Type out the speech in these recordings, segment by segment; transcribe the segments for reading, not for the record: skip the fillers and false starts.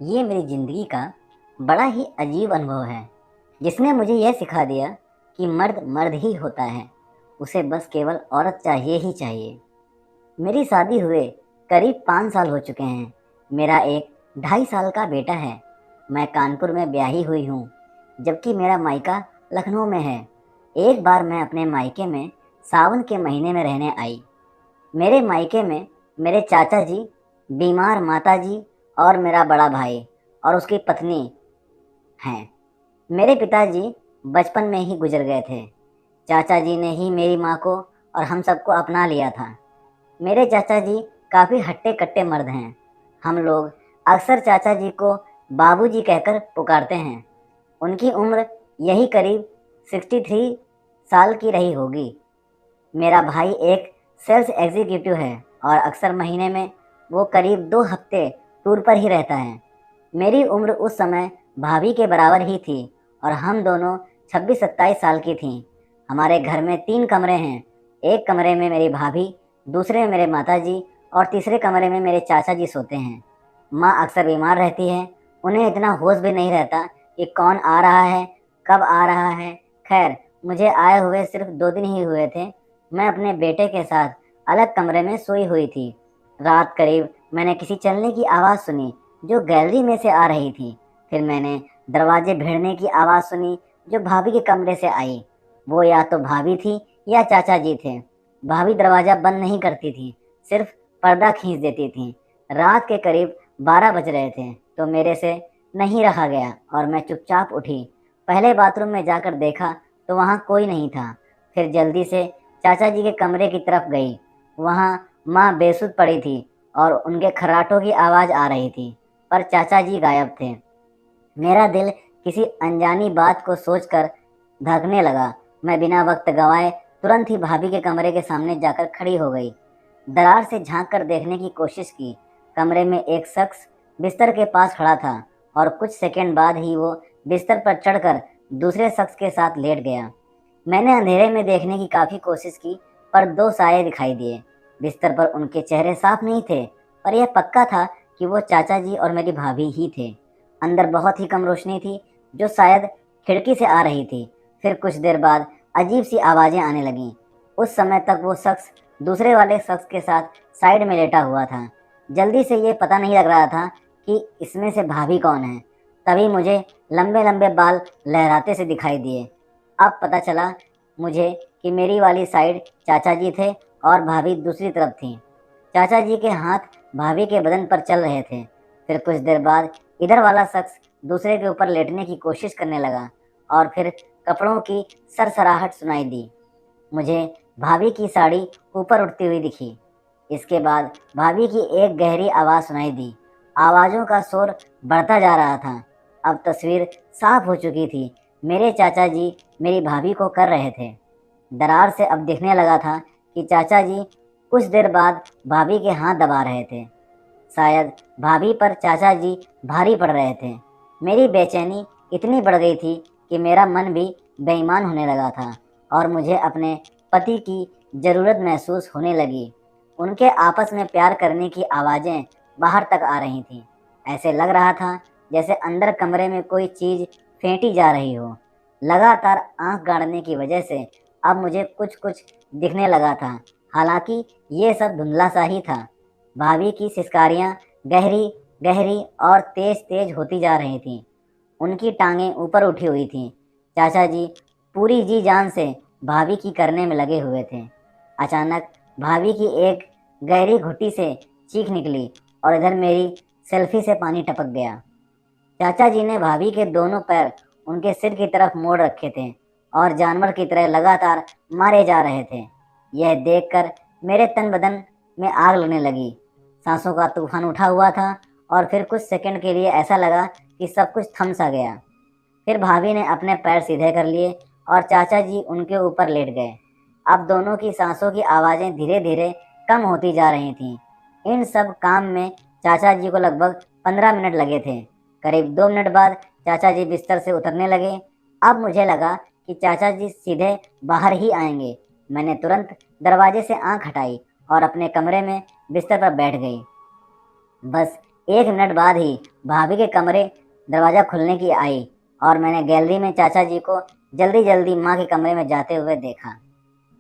ये मेरी ज़िंदगी का बड़ा ही अजीब अनुभव है, जिसने मुझे यह सिखा दिया कि मर्द मर्द ही होता है, उसे बस केवल औरत चाहिए ही चाहिए। मेरी शादी हुए करीब 5 साल हो चुके हैं। मेरा एक 2.5 साल का बेटा है। मैं कानपुर में ब्याही हुई हूँ, जबकि मेरा मायका लखनऊ में है। एक बार मैं अपने मायके में सावन के महीने में रहने आई। मेरे मायके में मेरे चाचा जी, बीमार माता जी और मेरा बड़ा भाई और उसकी पत्नी हैं। मेरे पिताजी बचपन में ही गुजर गए थे। चाचा जी ने ही मेरी माँ को और हम सबको अपना लिया था। मेरे चाचा जी काफ़ी हट्टे-कट्टे मर्द हैं। हम लोग अक्सर चाचा जी को बाबूजी कहकर पुकारते हैं। उनकी उम्र यही करीब 63 साल की रही होगी। मेरा भाई एक सेल्स एग्जीक्यूटिव है और अक्सर महीने में वो करीब 2 हफ्ते टूर पर ही रहता है। मेरी उम्र उस समय भाभी के बराबर ही थी और हम दोनों 26-27 साल की थीं। हमारे घर में 3 कमरे हैं। एक कमरे में मेरी भाभी, दूसरे में मेरे माताजी और तीसरे कमरे में मेरे चाचा जी सोते हैं। माँ अक्सर बीमार रहती है। उन्हें इतना होश भी नहीं रहता कि कौन आ रहा है, कब आ रहा है। खैर, मुझे आए हुए सिर्फ 2 दिन ही हुए थे। मैं अपने बेटे के साथ अलग कमरे में सोई हुई थी। रात करीब मैंने किसी चलने की आवाज़ सुनी जो गैलरी में से आ रही थी। फिर मैंने दरवाजे भिड़ने की आवाज़ सुनी जो भाभी के कमरे से आई। वो या तो भाभी थी या चाचा जी थे। भाभी दरवाज़ा बंद नहीं करती थी, सिर्फ पर्दा खींच देती थी। रात के करीब 12 बज रहे थे तो मेरे से नहीं रहा गया और मैं चुपचाप उठी। पहले बाथरूम में जाकर देखा तो वहाँ कोई नहीं था। फिर जल्दी से चाचा जी के कमरे की तरफ गई। वहाँ माँ बेसुध पड़ी थी और उनके खर्राटों की आवाज़ आ रही थी, पर चाचा जी गायब थे। मेरा दिल किसी अनजानी बात को सोचकर धड़कने लगा। मैं बिना वक्त गंवाए तुरंत ही भाभी के कमरे के सामने जाकर खड़ी हो गई। दरार से झांक कर देखने की कोशिश की। कमरे में एक शख्स बिस्तर के पास खड़ा था और कुछ सेकंड बाद ही वो बिस्तर पर चढ़कर दूसरे शख्स के साथ लेट गया। मैंने अंधेरे में देखने की काफ़ी कोशिश की, पर 2 साये दिखाई दिए। बिस्तर पर उनके चेहरे साफ नहीं थे, पर यह पक्का था कि वो चाचा जी और मेरी भाभी ही थे। अंदर बहुत ही कम रोशनी थी, जो शायद खिड़की से आ रही थी। फिर कुछ देर बाद अजीब सी आवाज़ें आने लगीं। उस समय तक वो शख्स दूसरे वाले शख्स के साथ साइड में लेटा हुआ था। जल्दी से ये पता नहीं लग रहा था कि इसमें से भाभी कौन है। तभी मुझे लंबे लंबे बाल लहराते से दिखाई दिए। अब पता चला मुझे कि मेरी वाली साइड चाचा जी थे और भाभी दूसरी तरफ थी। चाचा जी के हाथ भाभी के बदन पर चल रहे थे। फिर कुछ देर बाद इधर वाला शख्स दूसरे के ऊपर लेटने की कोशिश करने लगा और फिर कपड़ों की सरसराहट सुनाई दी। मुझे भाभी की साड़ी ऊपर उठती हुई दिखी। इसके बाद भाभी की एक गहरी आवाज़ सुनाई दी। आवाज़ों का शोर बढ़ता जा रहा था। अब तस्वीर साफ हो चुकी थी। मेरे चाचा जी मेरी भाभी को कर रहे थे। दरार से अब दिखने लगा था कि चाचा जी कुछ देर बाद भाभी के हाथ दबा रहे थे। शायद भाभी पर चाचा जी भारी पड़ रहे थे। मेरी बेचैनी इतनी बढ़ गई थी कि मेरा मन भी बेईमान होने लगा था और मुझे अपने पति की ज़रूरत महसूस होने लगी। उनके आपस में प्यार करने की आवाज़ें बाहर तक आ रही थीं। ऐसे लग रहा था जैसे अंदर कमरे में कोई चीज़ फेंटी जा रही हो। लगातार आंख गाड़ने की वजह से अब मुझे कुछ कुछ दिखने लगा था, हालांकि ये सब धुंधला सा ही था। भाभी की सिसकारियाँ गहरी गहरी और तेज तेज होती जा रही थीं। उनकी टांगें ऊपर उठी हुई थीं। चाचा जी पूरी जी जान से भाभी की करने में लगे हुए थे। अचानक भाभी की एक गहरी घुट्टी से चीख निकली और इधर मेरी सेल्फी से पानी टपक गया। चाचा जी ने भाभी के दोनों पैर उनके सिर की तरफ मोड़ रखे थे और जानवर की तरह लगातार मारे जा रहे थे। यह देखकर मेरे तन बदन में आग लगने लगी। सांसों का तूफान उठा हुआ था और फिर कुछ सेकंड के लिए ऐसा लगा कि सब कुछ थम सा गया। फिर भाभी ने अपने पैर सीधे कर लिए और चाचा जी उनके ऊपर लेट गए। अब दोनों की सांसों की आवाज़ें धीरे धीरे कम होती जा रही थीं। इन सब काम में चाचा जी को लगभग 15 मिनट लगे थे। करीब 2 मिनट बाद चाचा जी बिस्तर से उतरने लगे। अब मुझे लगा कि चाचा जी सीधे बाहर ही आएंगे। मैंने तुरंत दरवाजे से आंख हटाई और अपने कमरे में बिस्तर पर बैठ गई। बस 1 मिनट बाद ही भाभी के कमरे दरवाज़ा खुलने की आई और मैंने गैलरी में चाचा जी को जल्दी जल्दी माँ के कमरे में जाते हुए देखा।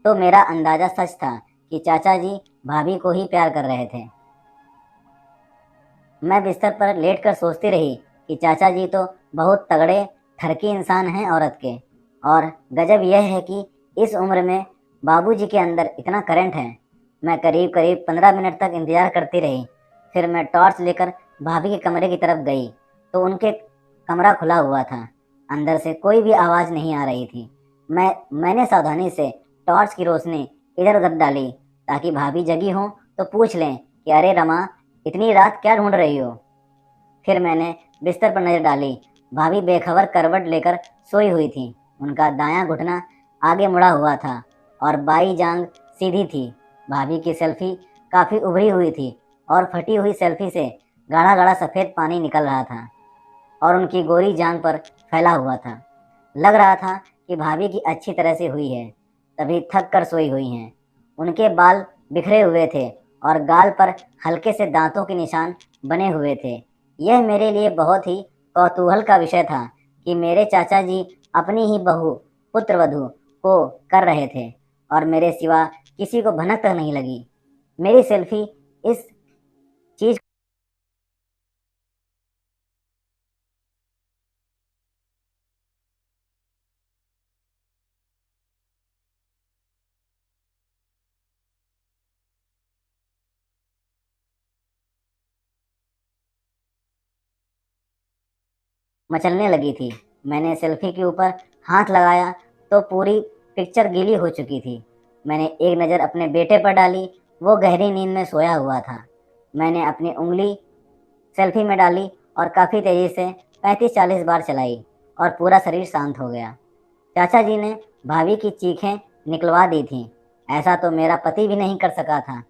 तो मेरा अंदाज़ा सच था कि चाचा जी भाभी को ही प्यार कर रहे थे। मैं बिस्तर पर लेटकर सोचती रही कि चाचा जी तो बहुत तगड़े ठरकी इंसान हैं औरत के, और गजब यह है कि इस उम्र में बाबूजी के अंदर इतना करंट है। मैं करीब करीब 15 मिनट तक इंतजार करती रही। फिर मैं टॉर्च लेकर भाभी के कमरे की तरफ गई तो उनके कमरा खुला हुआ था। अंदर से कोई भी आवाज़ नहीं आ रही थी। मैंने सावधानी से टॉर्च की रोशनी इधर उधर डाली ताकि भाभी जगी हो तो पूछ लें कि अरे रमा, इतनी रात क्या ढूंढ रही हो। फिर मैंने बिस्तर पर नजर डाली। भाभी बेखबर करवट लेकर सोई हुई थी। उनका दायां घुटना आगे मुड़ा हुआ था और बाई जांग सीधी थी। भाभी की सेल्फी काफ़ी उभरी हुई थी और फटी हुई सेल्फी से गाढ़ा गाढ़ा सफ़ेद पानी निकल रहा था और उनकी गोरी जांग पर फैला हुआ था। लग रहा था कि भाभी की अच्छी तरह से हुई है, तभी थक कर सोई हुई हैं। उनके बाल बिखरे हुए थे और गाल पर हल्के से दांतों के निशान बने हुए थे। यह मेरे लिए बहुत ही कौतूहल का विषय था कि मेरे चाचा जी अपनी ही बहू पुत्रवधू को कर रहे थे और मेरे सिवा किसी को भनक तक नहीं लगी। मेरी सेल्फी इस चीज मचलने लगी थी। मैंने सेल्फी के ऊपर हाथ लगाया तो पूरी पिक्चर गीली हो चुकी थी। मैंने एक नज़र अपने बेटे पर डाली। वो गहरी नींद में सोया हुआ था। मैंने अपनी उंगली सेल्फी में डाली और काफ़ी तेज़ी से 35-40 बार चलाई और पूरा शरीर शांत हो गया। चाचा जी ने भाभी की चीखें निकलवा दी थीं। ऐसा तो मेरा पति भी नहीं कर सका था।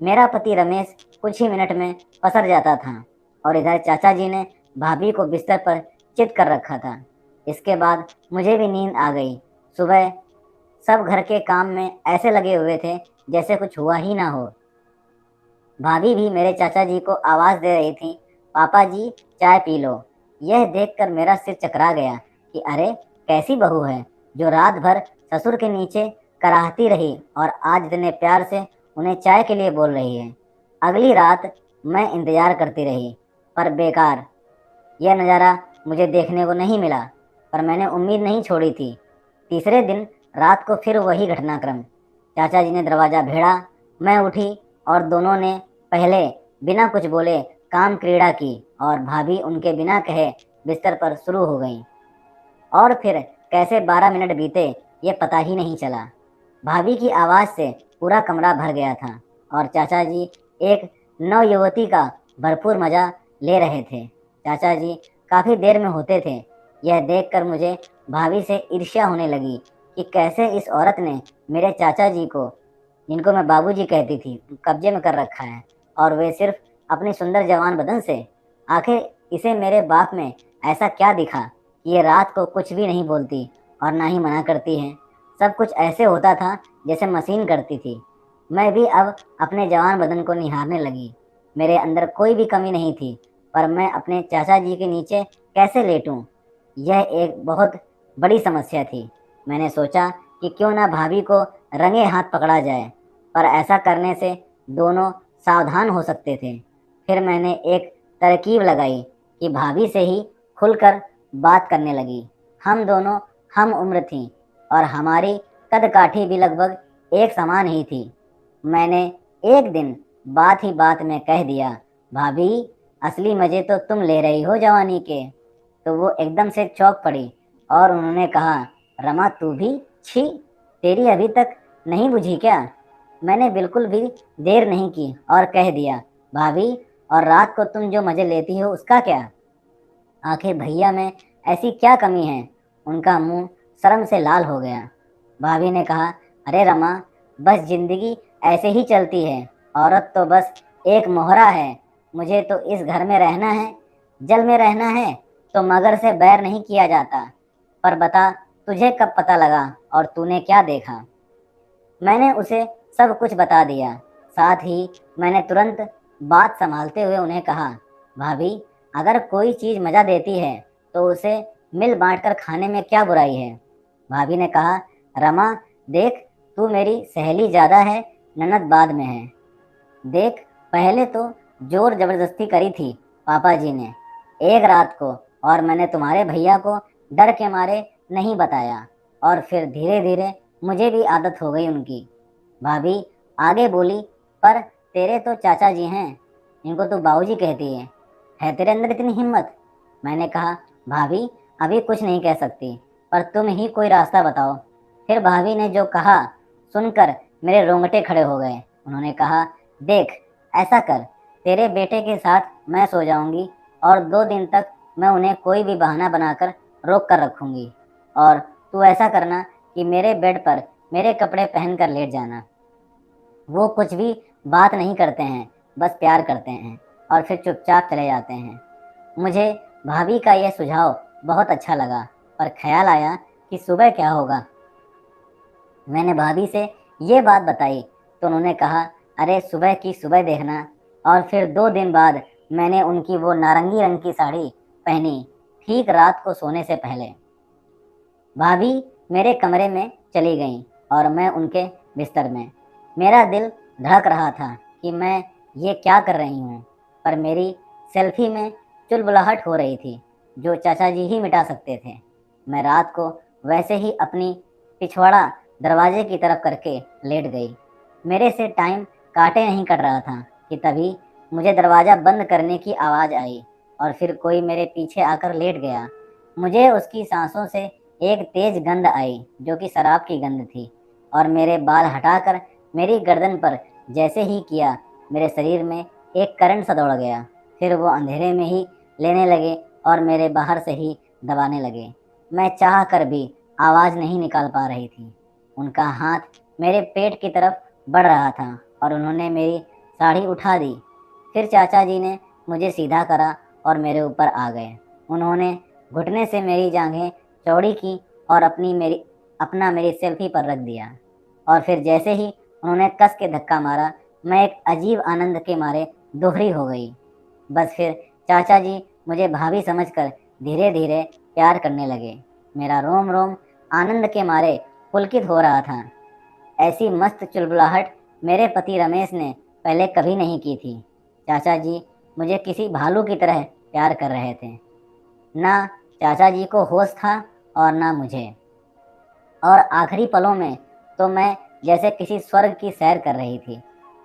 मेरा पति रमेश कुछ ही मिनट में पसर जाता था और इधर चाचा जी ने भाभी को बिस्तर पर चित कर रखा था। इसके बाद मुझे भी नींद आ गई। सुबह सब घर के काम में ऐसे लगे हुए थे जैसे कुछ हुआ ही ना हो। भाभी भी मेरे चाचा जी को आवाज़ दे रही थी, पापा जी चाय पी लो। यह देखकर मेरा सिर चकरा गया कि अरे, कैसी बहू है जो रात भर ससुर के नीचे कराहती रही और आज इतने प्यार से उन्हें चाय के लिए बोल रही है। अगली रात मैं इंतज़ार करती रही, पर बेकार। यह नज़ारा मुझे देखने को नहीं मिला, पर मैंने उम्मीद नहीं छोड़ी थी। तीसरे दिन रात को फिर वही घटनाक्रम। चाचा जी ने दरवाज़ा भेड़ा। मैं उठी और दोनों ने पहले बिना कुछ बोले काम क्रीड़ा की और भाभी उनके बिना कहे बिस्तर पर शुरू हो गई। और फिर कैसे 12 मिनट बीते ये पता ही नहीं चला। भाभी की आवाज़ से पूरा कमरा भर गया था और चाचा जी एक नवयुवती का भरपूर मज़ा ले रहे थे। चाचा जी काफ़ी देर में होते थे। यह देखकर मुझे भाभी से ईर्ष्या होने लगी कि कैसे इस औरत ने मेरे चाचा जी को, जिनको मैं बाबूजी कहती थी, कब्जे में कर रखा है, और वे सिर्फ अपनी सुंदर जवान बदन से। आखिर इसे मेरे बाप में ऐसा क्या दिखा कि ये रात को कुछ भी नहीं बोलती और ना ही मना करती है। सब कुछ ऐसे होता था जैसे मशीन करती थी। मैं भी अब अपने जवान बदन को निहारने लगी। मेरे अंदर कोई भी कमी नहीं थी, पर मैं अपने चाचा जी के नीचे कैसे लेटूं, यह एक बहुत बड़ी समस्या थी। मैंने सोचा कि क्यों ना भाभी को रंगे हाथ पकड़ा जाए, पर ऐसा करने से दोनों सावधान हो सकते थे। फिर मैंने एक तरकीब लगाई कि भाभी से ही खुलकर बात करने लगी। हम दोनों हम उम्र थीं और हमारी कद काठी भी लगभग एक समान ही थी। मैंने एक दिन बात ही बात में कह दिया, भाभी, असली मज़े तो तुम ले रही हो जवानी के। तो वो एकदम से चौंक पड़ी और उन्होंने कहा, रमा तू भी, छी, तेरी अभी तक नहीं बुझी क्या। मैंने बिल्कुल भी देर नहीं की और कह दिया, भाभी, और रात को तुम जो मज़े लेती हो उसका क्या। आखिर भैया में ऐसी क्या कमी है। उनका मुंह शर्म से लाल हो गया। भाभी ने कहा, अरे रमा, बस जिंदगी ऐसे ही चलती है। औरत तो बस एक मोहरा है। मुझे तो इस घर में रहना है। जल में रहना है तो मगर से बैर नहीं किया जाता। पर बता, तुझे कब पता लगा और तूने क्या देखा। मैंने उसे सब कुछ बता दिया। साथ ही मैंने तुरंत बात संभालते हुए उन्हें कहा, भाभी, अगर कोई चीज़ मज़ा देती है तो उसे मिल बांट कर खाने में क्या बुराई है। भाभी ने कहा, रमा देख, तू मेरी सहेली ज़्यादा है, ननद बाद में है। देख, पहले तो जोर जबरदस्ती करी थी पापा जी ने एक रात को, और मैंने तुम्हारे भैया को डर के मारे नहीं बताया, और फिर धीरे धीरे मुझे भी आदत हो गई उनकी। भाभी आगे बोली, पर तेरे तो चाचा जी हैं, इनको तो बाबूजी कहती है तेरे अंदर इतनी हिम्मत। मैंने कहा, भाभी अभी कुछ नहीं कह सकती, पर तुम ही कोई रास्ता बताओ। फिर भाभी ने जो कहा सुनकर मेरे रोंगटे खड़े हो गए। उन्होंने कहा, देख, ऐसा कर, तेरे बेटे के साथ मैं सो जाऊंगी, और 2 दिन तक मैं उन्हें कोई भी बहाना बनाकर रोक कर रखूंगी, और तू ऐसा करना कि मेरे बेड पर मेरे कपड़े पहन कर लेट जाना। वो कुछ भी बात नहीं करते हैं, बस प्यार करते हैं और फिर चुपचाप चले जाते हैं। मुझे भाभी का यह सुझाव बहुत अच्छा लगा, पर ख्याल आया कि सुबह क्या होगा। मैंने भाभी से ये बात बताई तो उन्होंने कहा, अरे सुबह की सुबह देखना। और फिर 2 दिन बाद मैंने उनकी वो नारंगी रंग की साड़ी पहनी, ठीक रात को सोने से पहले। भाभी मेरे कमरे में चली गईं और मैं उनके बिस्तर में। मेरा दिल धड़क रहा था कि मैं ये क्या कर रही हूँ, पर मेरी सेल्फी में चुलबुलाहट हो रही थी जो चाचा जी ही मिटा सकते थे। मैं रात को वैसे ही अपनी पिछवाड़ा दरवाजे की तरफ करके लेट गई। मेरे से टाइम काटे नहीं कट रहा था कि तभी मुझे दरवाज़ा बंद करने की आवाज़ आई, और फिर कोई मेरे पीछे आकर लेट गया। मुझे उसकी सांसों से एक तेज गंध आई जो कि शराब की गंध थी, और मेरे बाल हटाकर मेरी गर्दन पर जैसे ही किया, मेरे शरीर में एक करंट सा दौड़ गया। फिर वो अंधेरे में ही लेने लगे और मेरे बाहर से ही दबाने लगे। मैं चाह कर भी आवाज़ नहीं निकाल पा रही थी। उनका हाथ मेरे पेट की तरफ बढ़ रहा था और उन्होंने मेरी साड़ी उठा दी। फिर चाचा जी ने मुझे सीधा करा और मेरे ऊपर आ गए। उन्होंने घुटने से मेरी जांघें चौड़ी की और अपना मेरी सेल्फी पर रख दिया, और फिर जैसे ही उन्होंने कस के धक्का मारा, मैं एक अजीब आनंद के मारे दोहरी हो गई। बस फिर चाचा जी मुझे भाभी समझकर धीरे धीरे प्यार करने लगे। मेरा रोम रोम आनंद के मारे पुलकित हो रहा था। ऐसी मस्त चुलबुलाहट मेरे पति रमेश ने पहले कभी नहीं की थी। चाचा जी मुझे किसी भालू की तरह प्यार कर रहे थे। ना चाचा जी को होश था और ना मुझे। और आखिरी पलों में तो मैं जैसे किसी स्वर्ग की सैर कर रही थी।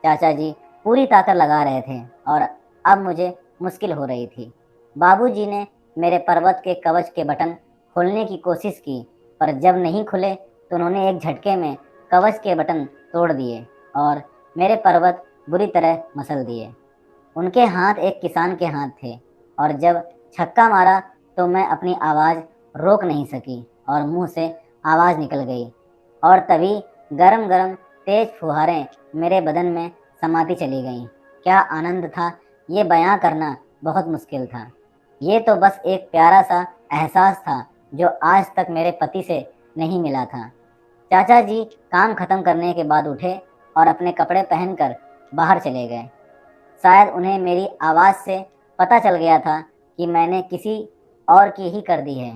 चाचा जी पूरी ताकत लगा रहे थे और अब मुझे मुश्किल हो रही थी। बाबूजी ने मेरे पर्वत के कवच के बटन खोलने की कोशिश की, पर जब नहीं खुले तो उन्होंने एक झटके में कवच के बटन तोड़ दिए और मेरे पर्वत बुरी तरह मसल दिए। उनके हाथ एक किसान के हाथ थे, और जब छक्का मारा तो मैं अपनी आवाज़ रोक नहीं सकी और मुंह से आवाज़ निकल गई, और तभी गरम गरम तेज फुहारें मेरे बदन में समाती चली गईं। क्या आनंद था, ये बयां करना बहुत मुश्किल था। ये तो बस एक प्यारा सा एहसास था जो आज तक मेरे पति से नहीं मिला था। चाचा जी काम खत्म करने के बाद उठे और अपने कपड़े पहनकर बाहर चले गए। शायद उन्हें मेरी आवाज़ से पता चल गया था कि मैंने किसी और की ही कर दी है।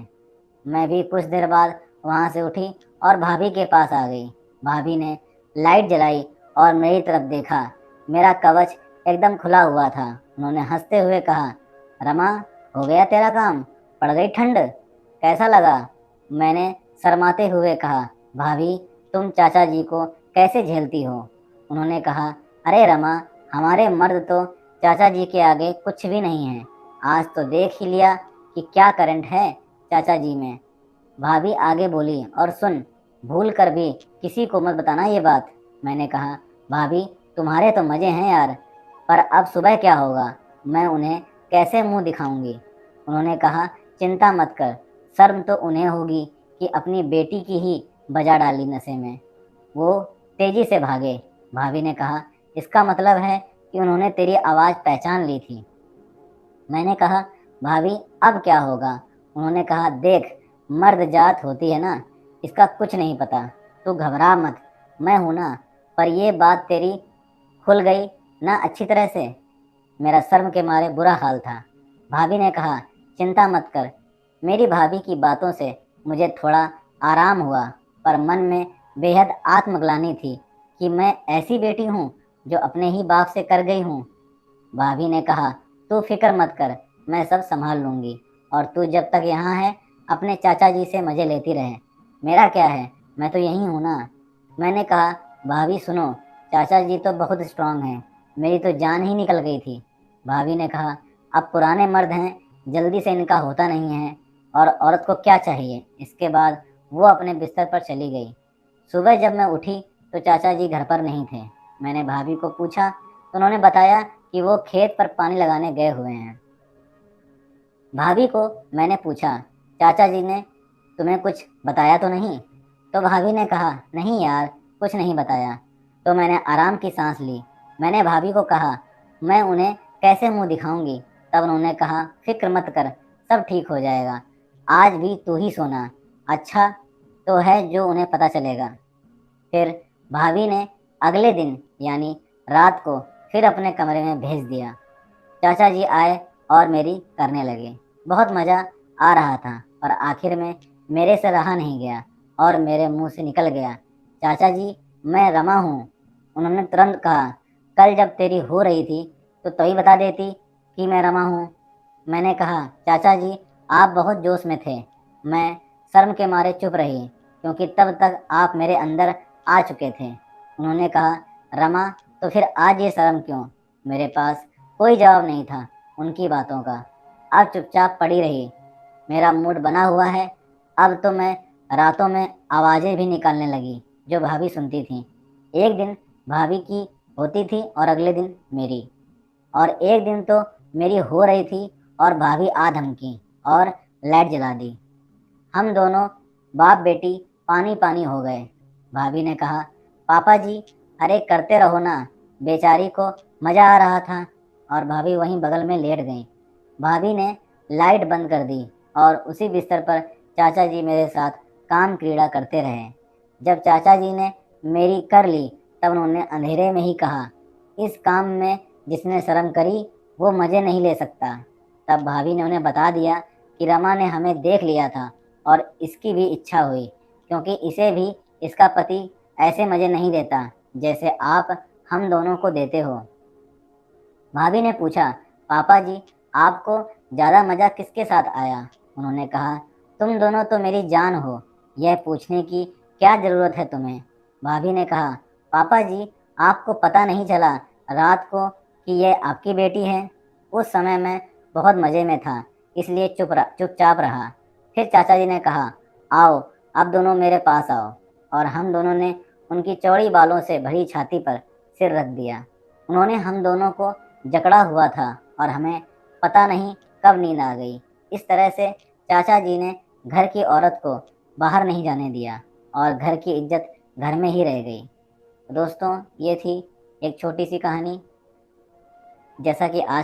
मैं भी कुछ देर बाद वहाँ से उठी और भाभी के पास आ गई। भाभी ने लाइट जलाई और मेरी तरफ देखा। मेरा कवच एकदम खुला हुआ था। उन्होंने हंसते हुए कहा, रमा, हो गया तेरा काम, पड़ गई ठंड, कैसा लगा। मैंने शर्माते हुए कहा, भाभी तुम चाचा जी को कैसे झेलती हो। उन्होंने कहा, अरे रमा, हमारे मर्द तो चाचा जी के आगे कुछ भी नहीं है। आज तो देख ही लिया कि क्या करंट है चाचा जी में। भाभी आगे बोली, और सुन, भूल कर भी किसी को मत बताना ये बात। मैंने कहा, भाभी तुम्हारे तो मज़े हैं यार, पर अब सुबह क्या होगा, मैं उन्हें कैसे मुंह दिखाऊंगी। उन्होंने कहा, चिंता मत कर, शर्म तो उन्हें होगी कि अपनी बेटी की ही बजा डाली नशे में। वो तेजी से भागे। भाभी ने कहा, इसका मतलब है कि उन्होंने तेरी आवाज़ पहचान ली थी। मैंने कहा, भाभी अब क्या होगा। उन्होंने कहा, देख, मर्द जात होती है ना, इसका कुछ नहीं पता, तू घबरा मत, मैं हूं ना। पर ये बात तेरी खुल गई ना अच्छी तरह से। मेरा शर्म के मारे बुरा हाल था। भाभी ने कहा, चिंता मत कर। मेरी भाभी की बातों से मुझे थोड़ा आराम हुआ, पर मन में बेहद आत्मग्लानि थी कि मैं ऐसी बेटी हूँ जो अपने ही बाप से कर गई हूँ। भाभी ने कहा, तू फिक्र मत कर, मैं सब संभाल लूंगी, और तू जब तक यहाँ है अपने चाचा जी से मजे लेती रहे। मेरा क्या है, मैं तो यहीं हूँ ना। मैंने कहा, भाभी सुनो, चाचा जी तो बहुत स्ट्रांग हैं, मेरी तो जान ही निकल गई थी। भाभी ने कहा, अब पुराने मर्द हैं, जल्दी से इनका होता नहीं है, और औरत को क्या चाहिए। इसके बाद वो अपने बिस्तर पर चली गई। सुबह जब मैं उठी तो चाचा जी घर पर नहीं थे। मैंने भाभी को पूछा तो उन्होंने बताया कि वो खेत पर पानी लगाने गए हुए हैं। भाभी को मैंने पूछा, चाचा जी ने तुम्हें कुछ बताया तो नहीं? तो भाभी ने कहा, नहीं यार, कुछ नहीं बताया। तो मैंने आराम की सांस ली। मैंने भाभी को कहा, मैं उन्हें कैसे मुंह दिखाऊंगी? तब उन्होंने कहा, फिक्र मत कर, सब ठीक हो जाएगा। आज भी तू ही सोना, अच्छा तो है जो उन्हें पता चलेगा। फिर भाभी ने अगले दिन यानी रात को फिर अपने कमरे में भेज दिया। चाचा जी आए और मेरी करने लगे। बहुत मज़ा आ रहा था, और आखिर में मेरे से रहा नहीं गया और मेरे मुंह से निकल गया, चाचा जी, मैं रमा हूँ। उन्होंने तुरंत कहा, कल जब तेरी हो रही थी तो तभी बता देती कि मैं रमा हूँ। मैंने कहा, चाचा जी, आप बहुत जोश में थे। मैं शर्म के मारे चुप रही, क्योंकि तब तक आप मेरे अंदर आ चुके थे। उन्होंने कहा, रमा, तो फिर आज ये शर्म क्यों? मेरे पास कोई जवाब नहीं था उनकी बातों का। अब चुपचाप पड़ी रही। मेरा मूड बना हुआ है। अब तो मैं रातों में आवाज़ें भी निकालने लगी जो भाभी सुनती थी। एक दिन भाभी की होती थी और अगले दिन मेरी, और एक दिन तो मेरी हो रही थी और भाभी आ धमकी और लाइट जला दी। हम दोनों बाप बेटी पानी पानी हो गए। भाभी ने कहा, पापा जी, अरे करते रहो ना, बेचारी को मज़ा आ रहा था। और भाभी वहीं बगल में लेट गई। भाभी ने लाइट बंद कर दी और उसी बिस्तर पर चाचा जी मेरे साथ काम क्रीड़ा करते रहे। जब चाचा जी ने मेरी कर ली तब उन्होंने अंधेरे में ही कहा, इस काम में जिसने शर्म करी वो मज़े नहीं ले सकता। तब भाभी ने उन्हें बता दिया कि रमा ने हमें देख लिया था और इसकी भी इच्छा हुई, क्योंकि इसे भी इसका पति ऐसे मज़े नहीं देता जैसे आप हम दोनों को देते हो। भाभी ने पूछा, पापा जी, आपको ज़्यादा मज़ा किसके साथ आया? उन्होंने कहा, तुम दोनों तो मेरी जान हो, यह पूछने की क्या ज़रूरत है तुम्हें? भाभी ने कहा, पापा जी, आपको पता नहीं चला रात को कि यह आपकी बेटी है? उस समय मैं बहुत मज़े में था, इसलिए चुपचाप रहा। फिर चाचा जी ने कहा, आओ, अब दोनों मेरे पास आओ, और हम दोनों ने उनकी चौड़ी बालों से भरी छाती पर सिर रख दिया। उन्होंने हम दोनों को जकड़ा हुआ था और हमें पता नहीं कब नींद आ गई। इस तरह से चाचा जी ने घर की औरत को बाहर नहीं जाने दिया और घर की इज्जत घर में ही रह गई। दोस्तों, ये थी एक छोटी सी कहानी। जैसा कि आज